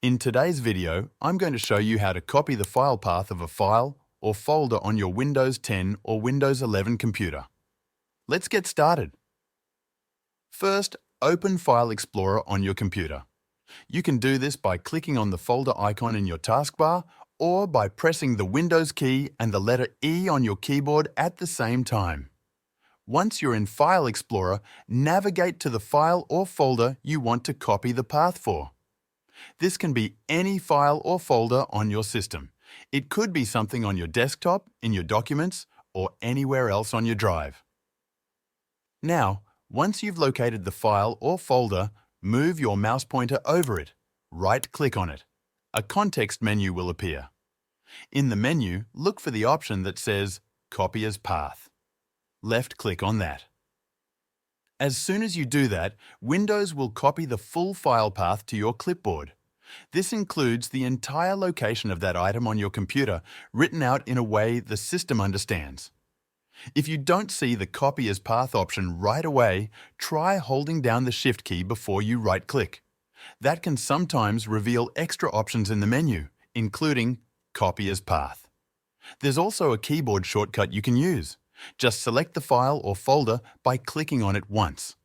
In today's video, I'm going to show you how to copy the file path of a file or folder on your Windows 10 or Windows 11 computer. Let's get started. First, open File Explorer on your computer. You can do this by clicking on the folder icon in your taskbar or by pressing the Windows key and the letter E on your keyboard at the same time. Once you're in File Explorer, navigate to the file or folder you want to copy the path for. This can be any file or folder on your system. It could be something on your desktop, in your documents, or anywhere else on your drive. Now, once you've located the file or folder, move your mouse pointer over it. Right-click on it. A context menu will appear. In the menu, look for the option that says Copy as Path. Left-click on that. As soon as you do that, Windows will copy the full file path to your clipboard. This includes the entire location of that item on your computer, written out in a way the system understands. If you don't see the Copy as Path option right away, try holding down the Shift key before you right-click. That can sometimes reveal extra options in the menu, including Copy as Path. There's also a keyboard shortcut you can use. Just select the file or folder by clicking on it once.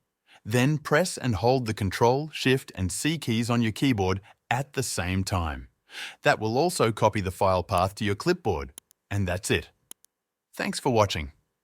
Then press and hold the Ctrl, Shift, and C keys on your keyboard at the same time. That will also copy the file path to your clipboard. And that's it. Thanks for watching.